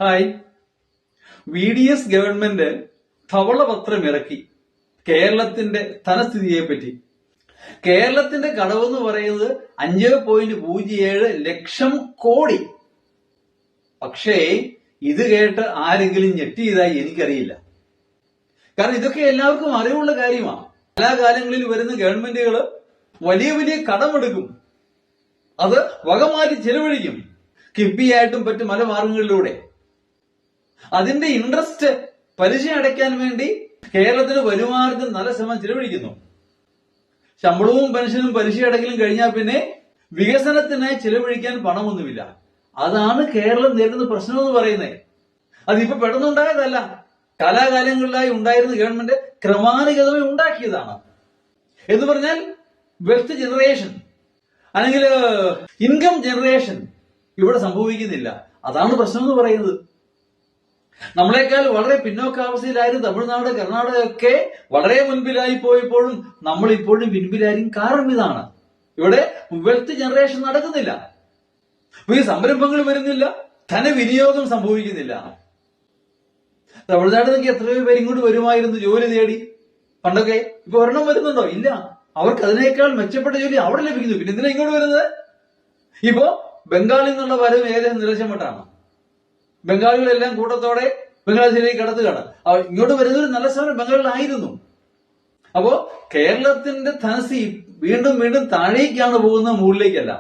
Hi. VDS government ധവളപത്രം ഇറക്കി കേരളത്തിന്റെ ധനസ്ഥിതിയെ പറ്റി. കേരളത്തിന്റെ കടവെന്ന് പറയുന്നത് 5.07 ലക്ഷം കോടി. പക്ഷേ ഇത് കേട്ട് ആരെങ്കിലും ഞെട്ടിയതായി എനിക്കറിയില്ല. കാരണം ഇതൊക്കെ എല്ലാവർക്കും അറിവുള്ള കാര്യമാണ്. കാലാകാലങ്ങളിൽ വരുന്ന ഗവൺമെന്റുകൾ വലിയ വലിയ കടമെടുക്കും, അത് വകമാറ്റി ചെലവഴിക്കും, കിഫ്ബിയായിട്ടും മറ്റു പല മാർഗങ്ങളിലൂടെ. അതിന്റെ ഇൻട്രസ്റ്റ് പലിശ അടയ്ക്കാൻ വേണ്ടി കേരളത്തിന് വരുമാനത്തിന് നല്ല ശതമാനം ചെലവഴിക്കുന്നു. ശമ്പളവും പെൻഷനും പലിശ അടയ്ക്കലും കഴിഞ്ഞാൽ പിന്നെ വികസനത്തിനായി ചെലവഴിക്കാൻ പണമൊന്നുമില്ല. അതാണ് കേരളം നേരിടുന്ന പ്രശ്നം എന്ന് പറയുന്നത്. അതിപ്പോ പെട്ടെന്നുണ്ടായതല്ല, കാലാകാലങ്ങളിലായി ഉണ്ടായിരുന്ന ഗവൺമെന്റ് ക്രമാനുഗതമായി ഉണ്ടാക്കിയതാണ്. എന്ന് പറഞ്ഞാൽ വെൽത്ത് ജനറേഷൻ അല്ലെങ്കിൽ ഇൻകം ജനറേഷൻ ഇവിടെ സംഭവിക്കുന്നില്ല. അതാണ് പ്രശ്നം എന്ന് പറയുന്നത്. നമ്മളെക്കാൾ വളരെ പിന്നോക്കാവസ്ഥയിലായിരുന്നു തമിഴ്നാട്, കർണാടക ഒക്കെ വളരെ മുൻപിലായി പോയപ്പോഴും നമ്മൾ ഇപ്പോഴും പിൻപിലായിരിക്കും. കാരണം ഇതാണ്, ഇവിടെ വെൽത്ത് ജനറേഷൻ നടക്കുന്നില്ല. ഈ സംരംഭങ്ങൾ വരുന്നില്ല, ധനവിനിയോഗം സംഭവിക്കുന്നില്ല. തമിഴ്നാട് നിന്നൊക്കെ എത്രയോ പേര് ഇങ്ങോട്ട് വരുമായിരുന്നു ജോലി തേടി പണ്ടൊക്കെ. ഇപ്പൊ ഒരെണ്ണം വരുന്നുണ്ടോ? ഇല്ല. അവർക്ക് അതിനേക്കാൾ മെച്ചപ്പെട്ട ജോലി അവിടെ ലഭിക്കുന്നു. പിന്നെ എന്തിനാ ഇങ്ങോട്ട് വരുന്നത്? ഇപ്പോ ബംഗാളിൽ നിന്നുള്ള വരവ് ഏകദേശം നിലച്ചമട്ടാണ്. ബംഗാളികളെല്ലാം കൂട്ടത്തോടെ ബംഗ്ലാദേശിലേക്ക് കടത്തുകയാണ്. ഇങ്ങോട്ട് വരുന്നൊരു നല്ല സമയം ബംഗാളിലായിരുന്നു. അപ്പോ കേരളത്തിന്റെ ധനസ്ഥിതി വീണ്ടും വീണ്ടും താഴേക്കാണ് പോകുന്നത്, മുകളിലേക്കല്ല.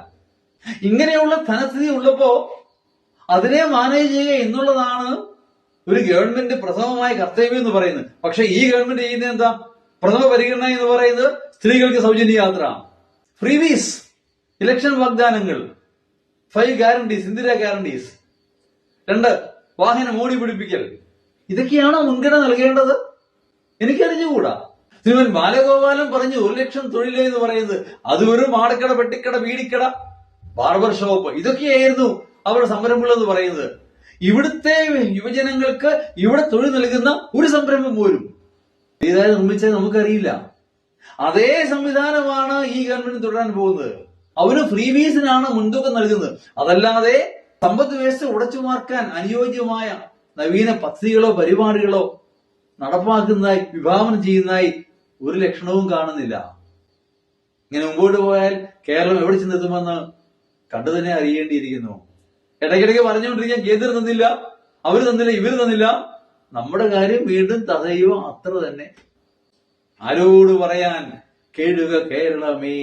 ഇങ്ങനെയുള്ള ധനസ്ഥിതി ഉള്ളപ്പോ അതിനെ മാനേജ് ചെയ്യുക എന്നുള്ളതാണ് ഒരു ഗവൺമെന്റ് പ്രഥമമായ കർത്തവ്യം എന്ന് പറയുന്നത്. പക്ഷെ ഈ ഗവൺമെന്റ് ചെയ്യുന്നത് എന്താ? പ്രഥമ പരിഗണന എന്ന് പറയുന്നത് സ്ത്രീകൾക്ക് സൗജന്യ യാത്ര, ഫ്രീവീസ്, ഇലക്ഷൻ വാഗ്ദാനങ്ങൾ, 5 ഗ്യാരണ്ടീസ്, ഇന്ദിരാ ഗ്യാരണ്ടീസ്, 2 വാഹനം ഓടി പിടിപ്പിക്കൽ. ഇതൊക്കെയാണോ മുൻഗണന നൽകേണ്ടത്? എനിക്കറിഞ്ഞുകൂടാ. ശ്രീമൻ ബാലഗോപാലൻ പറഞ്ഞു 1 ലക്ഷം തൊഴിൽ എന്ന് പറയുന്നത് അത് ഒരു മാടക്കട, പെട്ടിക്കട, ബീഡിക്കട, ബാർബർ ഷോപ്പ്, ഇതൊക്കെയായിരുന്നു അവരുടെ സംരംഭങ്ങൾ എന്ന് പറയുന്നത്. ഇവിടുത്തെ യുവജനങ്ങൾക്ക് ഇവിടെ തൊഴിൽ നൽകുന്ന ഒരു സംരംഭം പോലും ഇതായി നിർമ്മിച്ചത് നമുക്കറിയില്ല. അതേ സംവിധാനമാണ് ഈ ഗവൺമെന്റ് തുടരാൻ പോകുന്നത്. അവന് ഫ്രീബീസിനാണ് മുൻതൂക്കം നൽകുന്നത്. അതല്ലാതെ സമ്പദ് വ്യവസ്ഥ ഉടച്ചുമാർക്കാൻ അനുയോജ്യമായ നവീന പദ്ധതികളോ പരിപാടികളോ നടപ്പാക്കുന്നതായി, വിഭാവനം ചെയ്യുന്നതായി ഒരു ലക്ഷണവും കാണുന്നില്ല. ഇങ്ങനെ മുമ്പോട്ട് പോയാൽ കേരളം എവിടെ ചെന്നെത്തുമെന്ന് കണ്ടു തന്നെ അറിയേണ്ടിയിരിക്കുന്നു. ഇടയ്ക്കിടയ്ക്ക് പറഞ്ഞുകൊണ്ടിരിക്കാൻ കേന്ദ്രം തന്നില്ല, അവര് തന്നില്ല, ഇവര് തന്നില്ല. നമ്മുടെ കാര്യം വീണ്ടും തഥൈവ അത്ര തന്നെ. ആരോട് പറയാൻ? കേഴുക കേരളമേ.